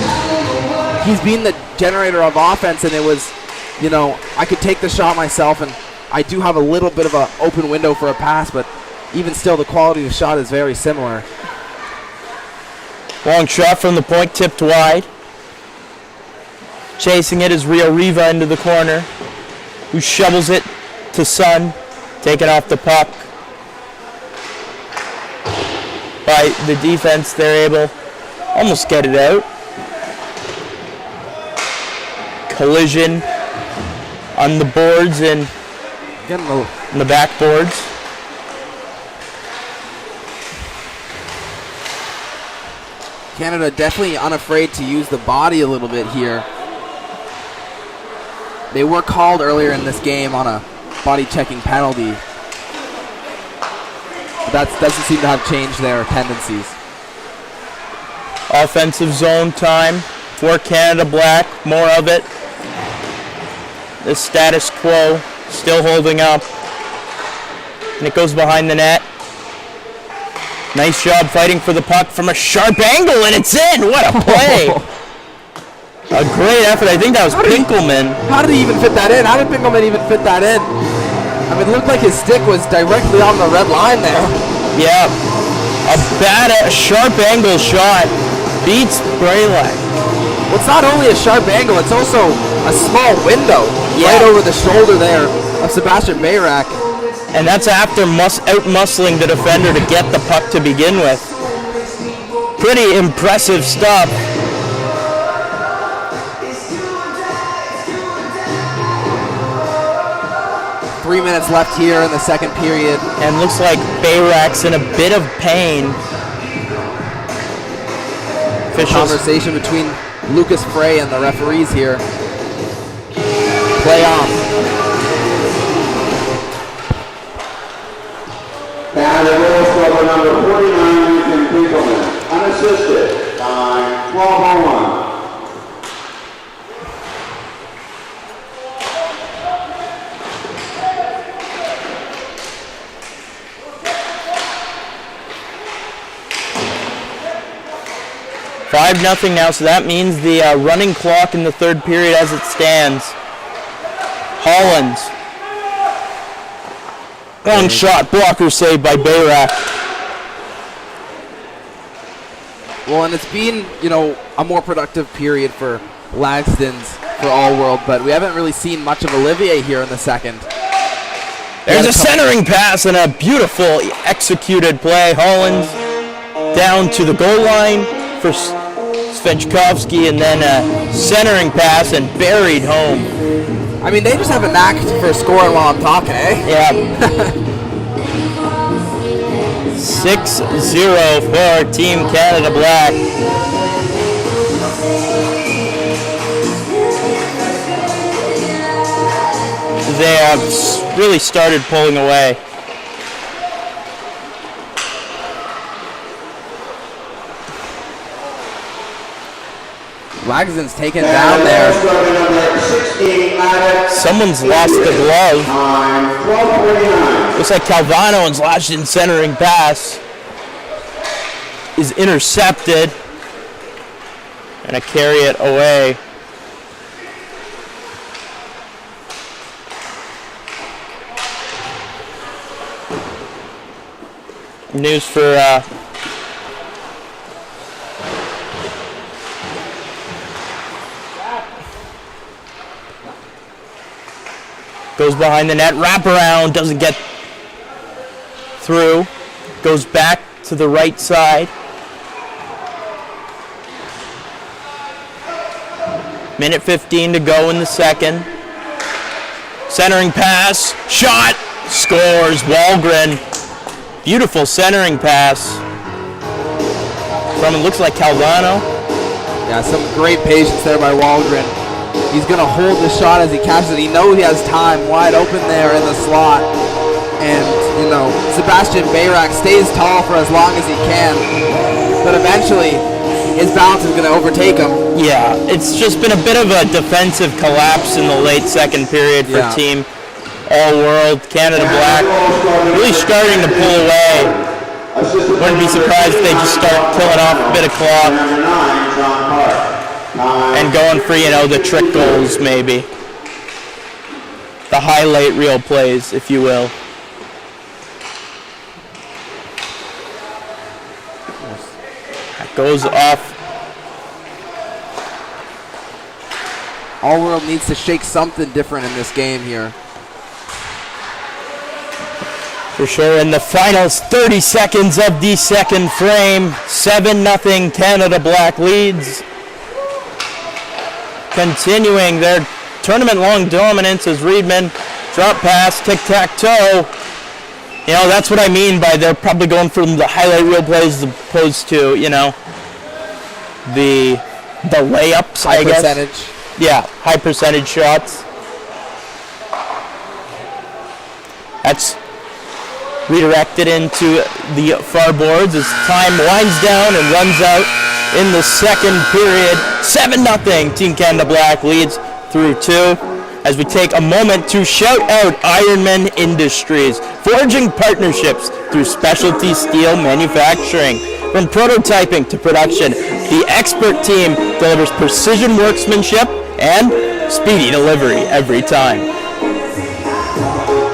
he's been the generator of offense, and it was, you know, I could take the shot myself, and I do have a little bit of an open window for a pass, but even still, the quality of the shot is very similar. Long shot from the point, tipped wide. Chasing it is Rio Riva into the corner, who shovels it to Sun, taking off the puck. By the defense, they're able almost get it out. Collision on the boards and in the backboards. Canada definitely unafraid to use the body a little bit here. They were called earlier in this game on a body checking penalty. But that doesn't seem to have changed their tendencies. Offensive zone time for Canada Black. More of it. The status quo still holding up. And it goes behind the net. Nice job fighting for the puck from a sharp angle, and it's in. What a play. A great effort. I think that was Pinkelman. How did he even fit that in? How did Pinkelman even fit that in? I mean, it looked like his stick was directly on the red line there. Yeah. A sharp angle shot beats Braylock. Well, it's not only a sharp angle, it's also a small window right over the shoulder there of Sebastian Bayrak. And that's after out-muscling the defender to get the puck to begin with. Pretty impressive stuff. Three minutes left here in the second period. And looks like Bayrak's in a bit of pain. Conversation between Lucas Frey and the referees here. Play on. And the goal scorer number 49, Ethan Pinkelman, unassisted, by 12-1. Five 5-0 now, so that means the running clock in the third period as it stands. Hollins. One shot, blocker saved by Bayrak. Well, and it's been, you know, a more productive period for Lagston's for All World, but we haven't really seen much of Olivier here in the second. There's a centering pass and a beautiful executed play. Hollins down to the goal line for Svechkovsky, and then a centering pass and buried home. I mean, they just have a knack for scoring while I'm talking, eh? Yeah. 6-0 for Team Canada Black. They have really started pulling away. Lagston's taken down there. Someone's lost the glove. Looks like Calvano, and Lagston's centering pass is intercepted. And a carry it away. News for goes behind the net, wraparound, doesn't get through, goes back to the right side. Minute 15 to go in the second. Centering pass, shot, scores, Wahlgren. Beautiful centering pass from, it looks like Calvano. Yeah, some great patience there by Wahlgren. He's going to hold the shot as he catches it. He knows he has time wide open there in the slot. And, you know, Sebastian Bayrak stays tall for as long as he can. But eventually, his balance is going to overtake him. Yeah, it's just been a bit of a defensive collapse in the late second period for Team All World. Canada Black really starting to pull away. Wouldn't be surprised if they just start pulling off a bit of clock Number 9, John Park. and going for, the trick goals maybe. The highlight reel plays, if you will. That goes off. All World needs to shake something different in this game here. For sure, in the final 30 seconds of the second frame, 7-0 Canada Black leads. Continuing their tournament-long dominance as Reedman drop pass, tic-tac-toe. That's what I mean by they're probably going for the highlight reel plays as opposed to, the layups, High I guess. percentage. Yeah, high percentage shots. That's redirected into the far boards as time winds down and runs out in the second period. 7-0 Team Canada Black leads through 2. As we take a moment to shout out Ironmen Industries, forging partnerships through specialty steel manufacturing. From prototyping to production, the expert team delivers precision workmanship and speedy delivery every time.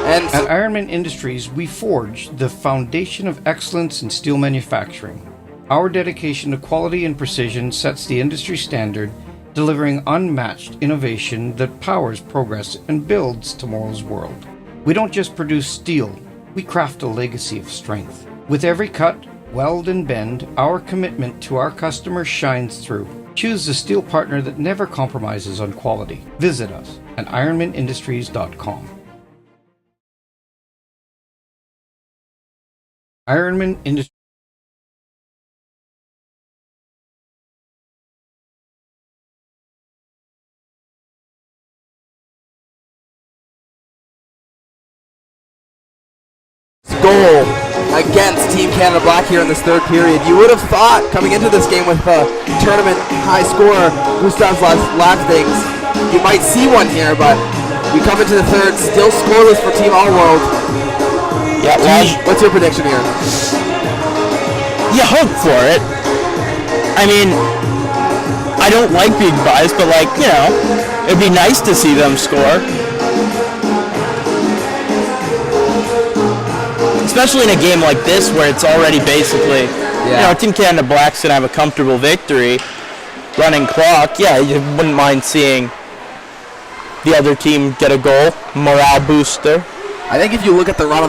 At Ironmen Industries, we forge the foundation of excellence in steel manufacturing. Our dedication to quality and precision sets the industry standard, delivering unmatched innovation that powers progress and builds tomorrow's world. We don't just produce steel, we craft a legacy of strength. With every cut, weld, and bend, our commitment to our customers shines through. Choose the steel partner that never compromises on quality. Visit us at ironmanindustries.com. Ironmen Industries. Goal against Team Canada Black here in this third period. You would have thought coming into this game with the tournament high scorer Gustav Lavdings, you might see one here, but we come into the third, still scoreless for Team All World. Yeah, What's your prediction here? You hope for it. I mean, I don't like being biased, but it'd be nice to see them score. Especially in a game like this where it's already basically, Team Canada Black's going to have a comfortable victory, running clock. Yeah, you wouldn't mind seeing the other team get a goal, morale booster. I think if you look at the run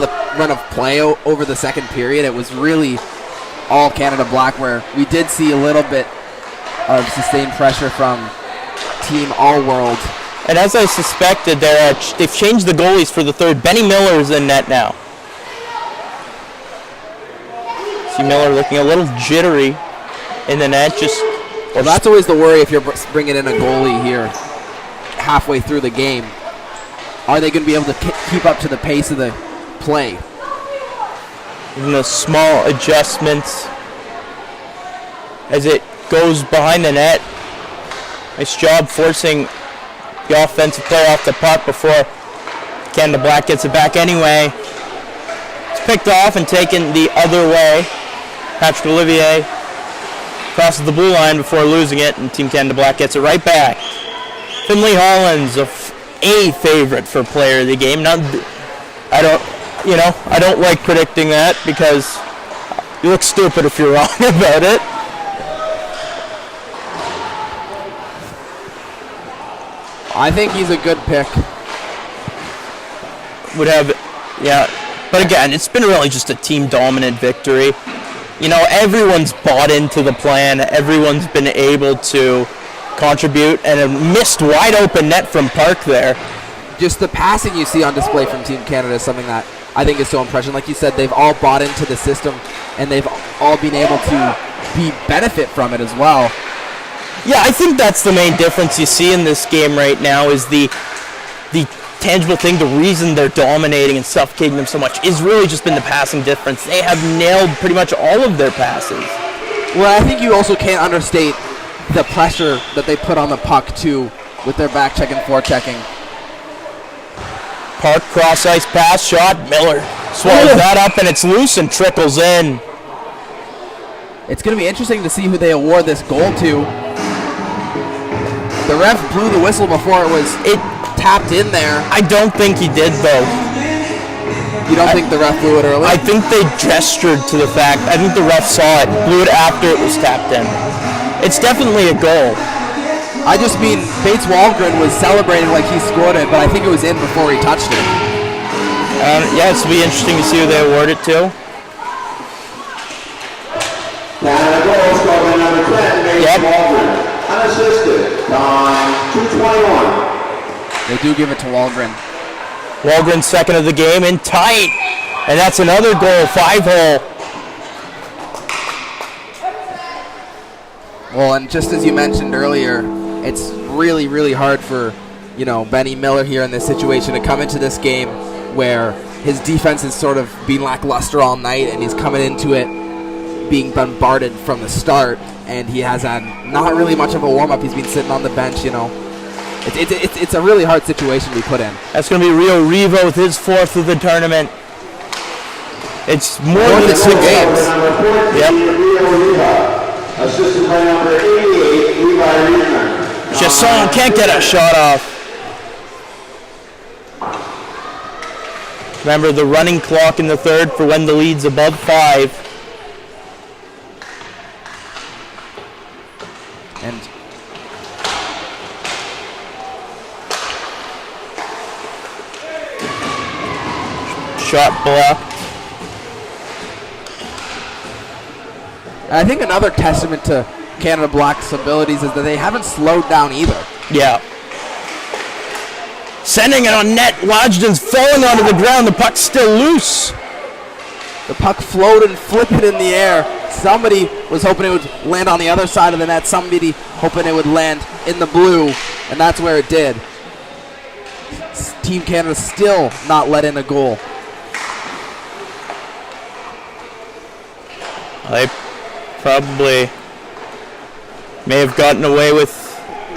of play over the second period, it was really all Canada Black, where we did see a little bit of sustained pressure from Team All World. And as I suspected, they've changed the goalies for the third. Benny Miller is in net now. See Miller looking a little jittery in the net. Well, that's always the worry if you're bringing in a goalie here halfway through the game. Are they going to be able to keep up to the pace of the play? Even the small adjustments as it goes behind the net. Nice job forcing the offensive play off the puck before Canada Black gets it back anyway. It's picked off and taken the other way. Patrick Olivier crosses the blue line before losing it, and Team Canada Black gets it right back. Finley Hollins, a favorite for player of the game. I don't like predicting that because you look stupid if you're wrong about it. I think he's a good pick. But again, it's been really just a team-dominant victory. Everyone's bought into the plan. Everyone's been able to contribute, and a missed wide-open net from Park there. Just the passing you see on display from Team Canada is something that I think is so impressive. Like you said, they've all bought into the system, and they've all been able to benefit from it as well. Yeah, I think that's the main difference you see in this game right now is the tangible thing, the reason they're dominating and suffocating them so much is really just been the passing difference. They have nailed pretty much all of their passes. Well, I think you also can't understate the pressure that they put on the puck, too, with their back check and forechecking. Park cross-ice pass shot. Miller swallows that up, and it's loose and trickles in. It's going to be interesting to see who they award this goal to. The ref blew the whistle before it tapped in there. I don't think he did, though. You don't think the ref blew it early? I think they gestured to the fact. I think the ref saw it, blew it after it was tapped in. It's definitely a goal. I just mean Bates Walgren was celebrating like he scored it, but I think it was in before he touched it. Yeah, it's going to be interesting to see who they award it to. Canada goal scored by number 10, Bates Walgren. Unassisted on 2:21. They do give it to Walgren. Walgren's second of the game and tight. And that's another goal, 5-hole. Well, and just as you mentioned earlier, it's really, really hard for, Benny Miller here in this situation to come into this game where his defense has sort of been lackluster all night, and he's coming into it being bombarded from the start, and he has had not really much of a warm-up. He's been sitting on the bench, It's a really hard situation to be put in. That's going to be Rio Revo with his fourth of the tournament. It's more than 6 games. Yep. Assisted by number 88, Levi Reedman. Chasson can't get a shot off. Remember the running clock in the third for when the lead's above 5. And shot blocked. I think another testament to Canada Black's abilities is that they haven't slowed down either. Yeah. Sending it on net. Lodgden's falling onto the ground. The puck's still loose. The puck floated and flipped it in the air. Somebody was hoping it would land on the other side of the net. Somebody hoping it would land in the blue, and that's where it did. Team Canada still not let in a goal. They probably may have gotten away with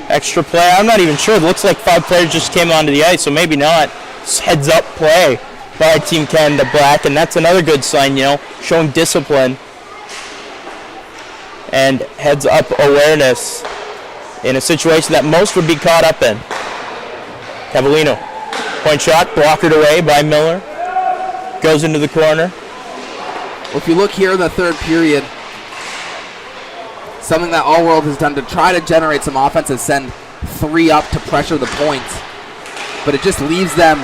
extra play. I'm not even sure. It looks like 5 players just came onto the ice, so maybe not. It's heads up play by Team Canada Black, and that's another good sign, showing discipline and heads up awareness in a situation that most would be caught up in. Cavallino, point shot, blockered away by Miller. Goes into the corner. Well, if you look here in the third period, something that All World has done to try to generate some offense is send 3 up to pressure the points. But it just leaves them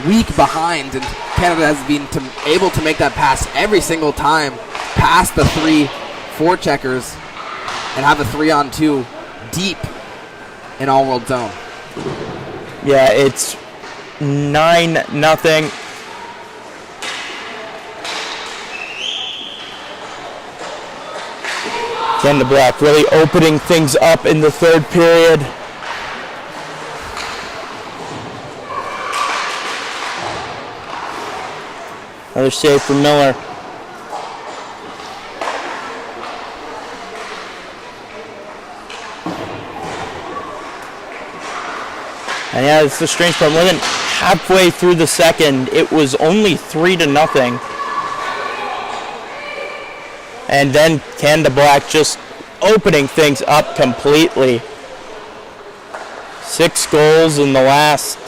weak behind, and Canada has been able to make that pass every single time past the 3 forecheckers and have a 3-on-2 deep in All World zone. Yeah, it's 9-0. Canada Black really opening things up in the third period. Another save for Miller. And yeah, it's the strange part. More than halfway through the second, it was only 3-0. And then Canada Black just opening things up completely. 6 goals in the last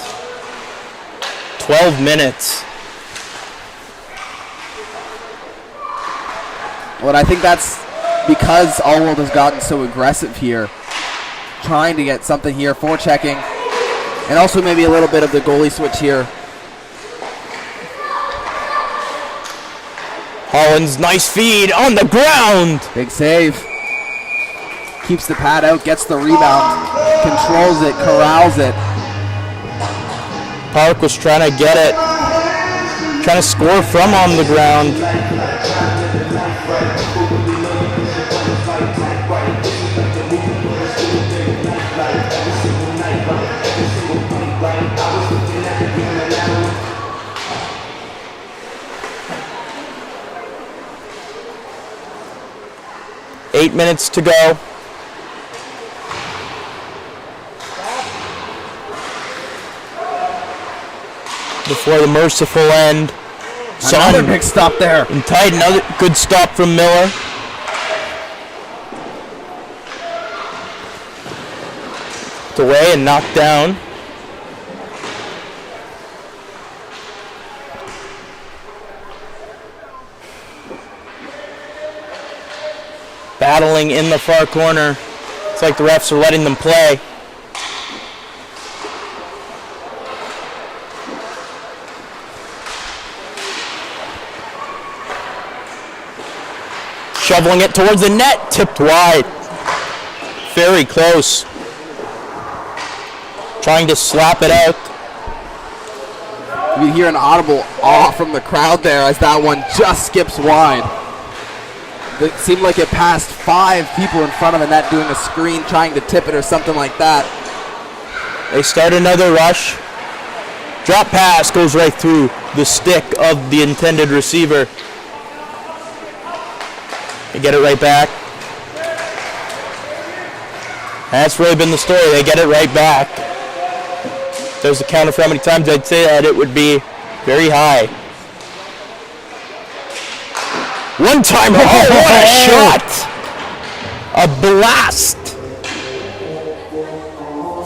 12 minutes. Well, I think that's because All World has gotten so aggressive here, trying to get something here, forechecking, and also maybe a little bit of the goalie switch here. Holland's nice feed on the ground. Big save. Keeps the pad out, gets the rebound, controls it, corrals it. Park was trying to get it, trying to score from on the ground. Eight minutes to go. Before the merciful end. Another big stop there. And tight, another good stop from Miller. knocked away and knocked down. Battling in the far corner. It's like the refs are letting them play. Shoveling it towards the net, tipped wide. Very close. Trying to slap it out. You hear an audible awe from the crowd there as that one just skips wide. It seemed like it passed 5 people in front of the net doing a screen, trying to tip it or something like that. They start another rush. Drop pass goes right through the stick of the intended receiver. They get it right back. That's really been the story. They get it right back. If there's a counter for how many times I'd say that, it would be very high. One timer. Oh, what a shot! A blast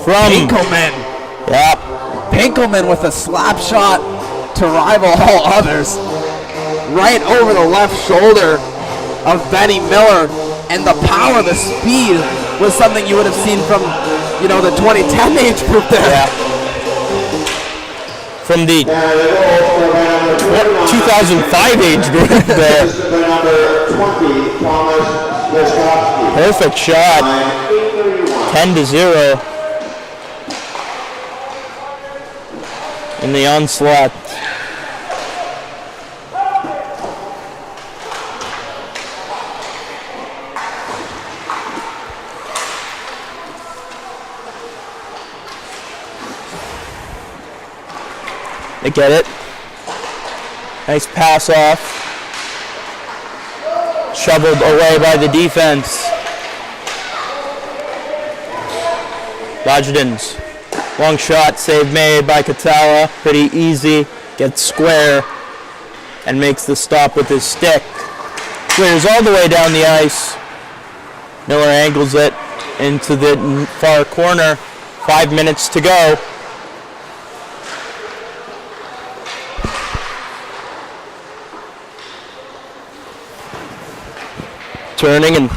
from Pinkelman. Yeah. Pinkelman with a slap shot to rival all others. Right over the left shoulder of Benny Miller, and the power, the speed was something you would have seen from, the 2010 age group there. Yeah. From the 2005 age group there. Perfect shot. 10-0 in the onslaught. They get it. Nice pass off. Shoveled away by the defense. Lodgedens. Long shot, save made by Katala. Pretty easy. Gets square and makes the stop with his stick. Clears all the way down the ice. Miller angles it into the far corner. 5 minutes to go. Turning and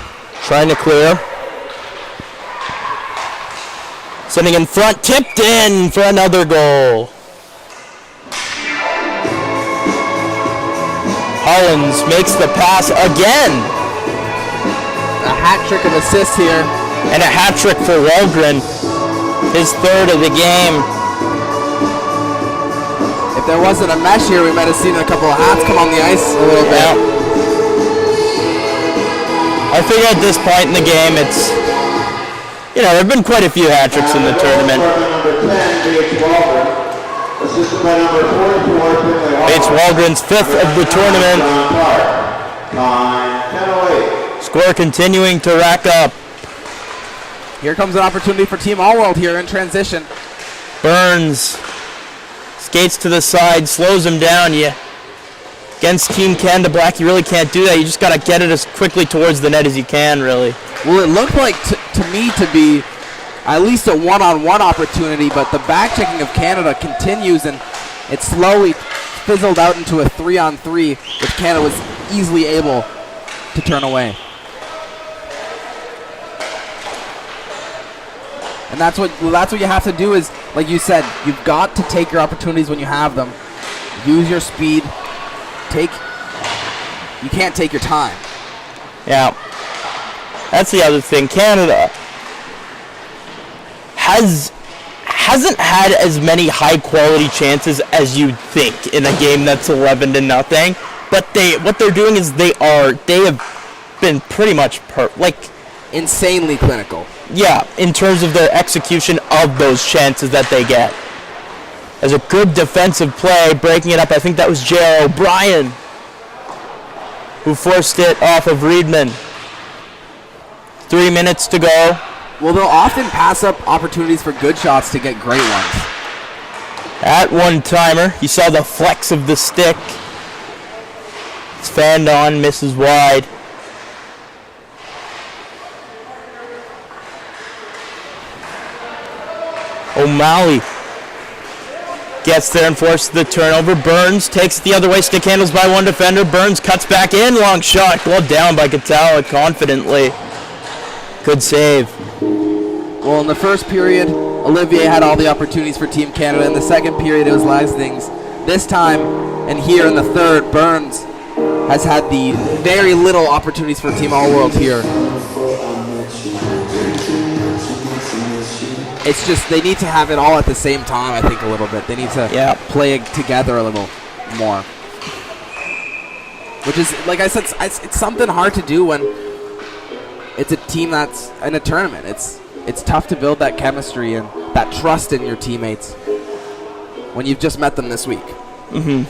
trying to clear. Sending in front, tipped in for another goal. Hollins makes the pass again. A hat trick of assists here. And a hat trick for Wallgren. His 3rd of the game. If there wasn't a mesh here, we might have seen a couple of hats come on the ice a little bit. Yeah. I figure at this point in the game, it's, there have been quite a few hat tricks in the tournament. It's Wallgren's 5th of the tournament. Score continuing to rack up. Here comes an opportunity for Team All World here in transition. Burns skates to the side, slows him down. Against Team Canada Black, you really can't do that. You just got to get it as quickly towards the net as you can, really. Well, it looked like to me to be at least a one-on-one opportunity, but the back-checking of Canada continues, and it slowly fizzled out into a 3-on-3, which Canada was easily able to turn away. And that's what you have to do is, like you said, you've got to take your opportunities when you have them. Use your speed. You can't take your time. Yeah. That's the other thing. Canada hasn't had as many high quality chances as you'd think in a game that's 11-0. But what they're doing is they have been pretty much insanely clinical. Yeah, in terms of their execution of those chances that they get. As a good defensive play, breaking it up. I think that was J.R. O'Brien who forced it off of Reedman. 3 minutes to go. Well, they'll often pass up opportunities for good shots to get great ones. At one-timer, you saw the flex of the stick. It's fanned on, misses wide. O'Malley gets there and forces the turnover. Burns takes it the other way, stick handles by one defender. Burns cuts back in, long shot, glove down by Katala confidently. Good save. Well, in the first period, Olivier had all the opportunities for Team Canada. In the second period, it was Lasting's. This time, and here in the third, Burns has had the very little opportunities for Team All World here. It's just they need to have it all at the same time, I think, a little bit. They need to play together a little more. Which is, like I said, it's something hard to do when it's a team that's in a tournament. It's tough to build that chemistry and that trust in your teammates when you've just met them this week. Mm-hmm.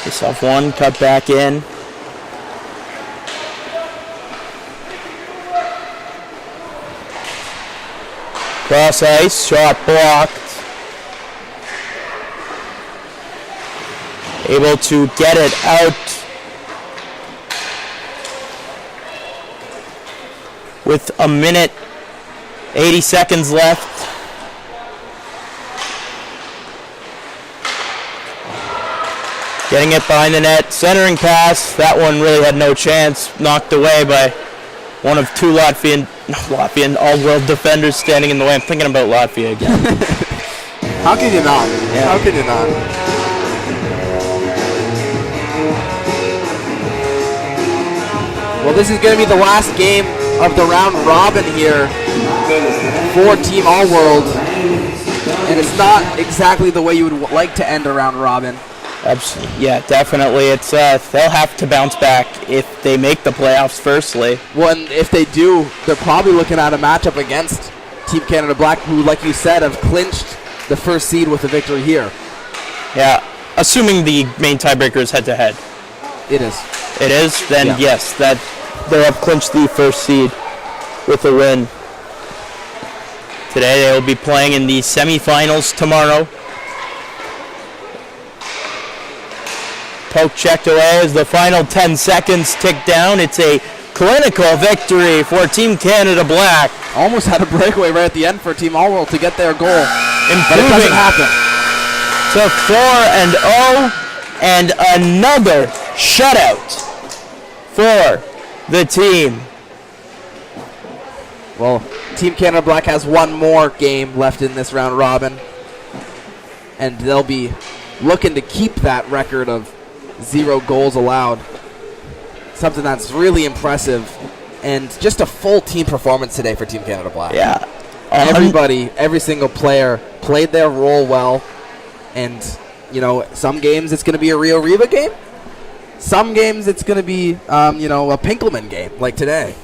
Face off one, cut back in. Cross ice, shot blocked. Able to get it out with a minute, 80 seconds left. Getting it behind the net, centering pass. That one really had no chance. Knocked away by one of two Latvian all-world defenders standing in the way. I'm thinking about Latvia again. How can you not? Yeah. How can you not? Well, this is going to be the last game of the round robin here for Team All World, and it's not exactly the way you would like to end a round robin. Absolutely. Yeah, definitely. It's they'll have to bounce back if they make the playoffs. Firstly, well, and if they do, they're probably looking at a matchup against Team Canada Black, who, like you said, have clinched the first seed with a victory here. Yeah, assuming the main tiebreaker is head-to-head. It is. It is? Then yeah. Yes, that they have clinched the first seed with a win. Today they will be playing in the semifinals tomorrow. Poke checked away as the final 10 seconds tick down. It's a clinical victory for Team Canada Black. Almost had a breakaway right at the end for Team All World to get their goal. But it doesn't happen. To 4-0 and another shutout for the team. Well, Team Canada Black has one more game left in this round robin, and they'll be looking to keep that record of 0 goals allowed. Something that's really impressive, and just a full team performance today for Team Canada Black. Yeah. Everybody, every single player played their role well, and some games it's going to be a Rio Riva game. Some games it's going to be a Pinkelman game like today.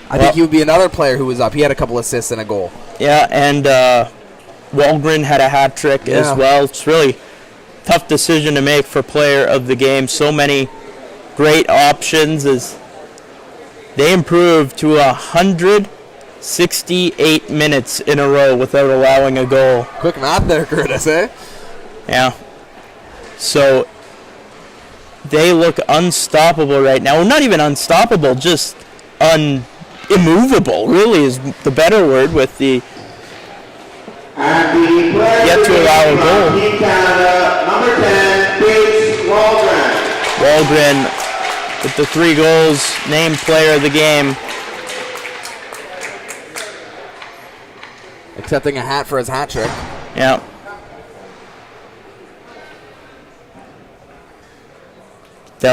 I think he would be another player who was up. He had a couple assists and a goal. Yeah, and Wallgren had a hat trick as well. It's really tough decision to make for player of the game. So many great options as they improved to 168 minutes in a row without allowing a goal. Quick math there, Curtis, eh? Yeah. So they look unstoppable right now. Well, not even unstoppable, just immovable, really, is the better word, with the yet to allow a goal. Team Canada, number 10, Bates Waldron. Waldron with the 3 goals, named player of the game. Accepting a hat for his hat trick. Yeah.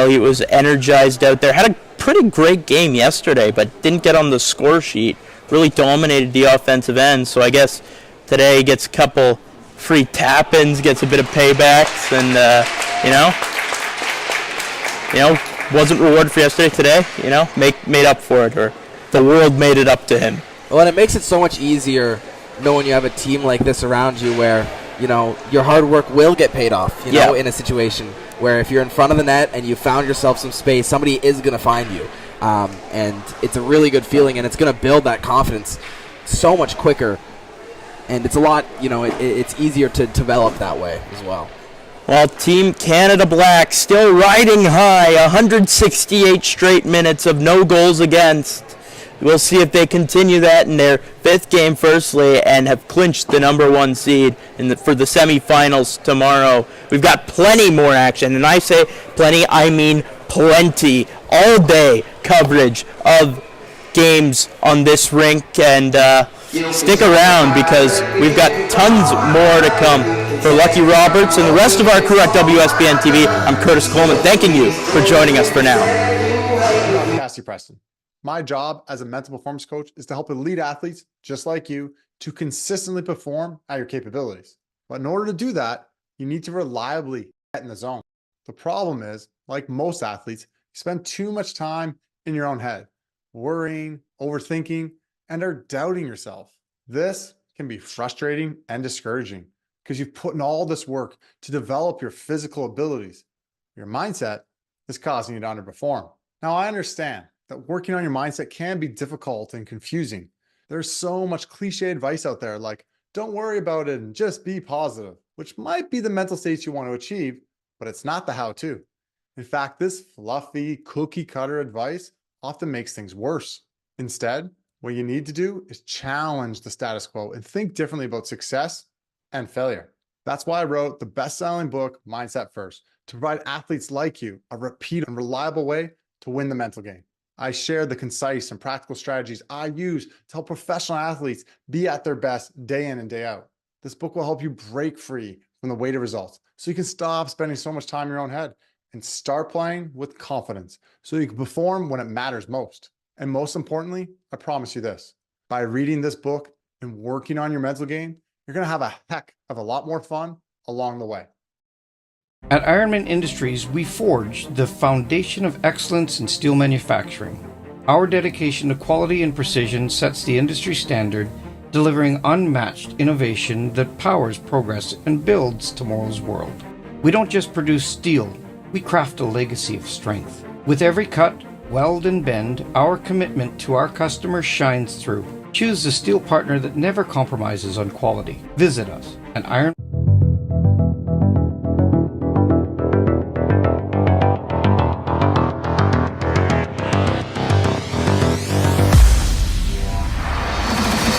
He was energized out there. Had a pretty great game yesterday, but didn't get on the score sheet. Really dominated the offensive end. So I guess today he gets a couple free tap-ins, gets a bit of paybacks, and wasn't rewarded for yesterday. Today, made up for it, or the world made it up to him. Well, and it makes it so much easier knowing you have a team like this around you, where your hard work will get paid off. In a situation where if you're in front of the net and you found yourself some space, somebody is going to find you. And it's a really good feeling, and it's going to build that confidence so much quicker. And it's a lot, it's easier to develop that way as well. While Team Canada Black still riding high, 168 straight minutes of no goals against. We'll see if they continue that in their fifth game firstly and have clinched the number one seed for the semifinals tomorrow. We've got plenty more action, and I say plenty, I mean plenty. All day coverage of games on this rink, and stick around because we've got tons more to come. For Lucky Roberts and the rest of our crew at WSBN TV, I'm Curtis Coleman, thanking you for joining us for now. Cassie Preston. My job as a mental performance coach is to help elite athletes just like you to consistently perform at your capabilities. But in order to do that, you need to reliably get in the zone. The problem is, like most athletes, you spend too much time in your own head, worrying, overthinking, and are doubting yourself. This can be frustrating and discouraging because you've put in all this work to develop your physical abilities. Your mindset is causing you to underperform. Now, I understand that working on your mindset can be difficult and confusing. There's so much cliche advice out there like, don't worry about it and just be positive, which might be the mental states you want to achieve, but it's not the how-to. In fact, this fluffy cookie cutter advice often makes things worse. Instead, what you need to do is challenge the status quo and think differently about success and failure. That's why I wrote the best-selling book, Mindset First, to provide athletes like you a repeat and reliable way to win the mental game. I share the concise and practical strategies I use to help professional athletes be at their best day in and day out. This book will help you break free from the weight of results so you can stop spending so much time in your own head and start playing with confidence so you can perform when it matters most. And most importantly, I promise you this, by reading this book and working on your mental game, you're going to have a heck of a lot more fun along the way. At Ironmen Industries, we forge the foundation of excellence in steel manufacturing. Our dedication to quality and precision sets the industry standard, delivering unmatched innovation that powers progress and builds tomorrow's world. We don't just produce steel, we craft a legacy of strength. With every cut, weld, and bend, our commitment to our customers shines through. Choose the steel partner that never compromises on quality. Visit us at Iron.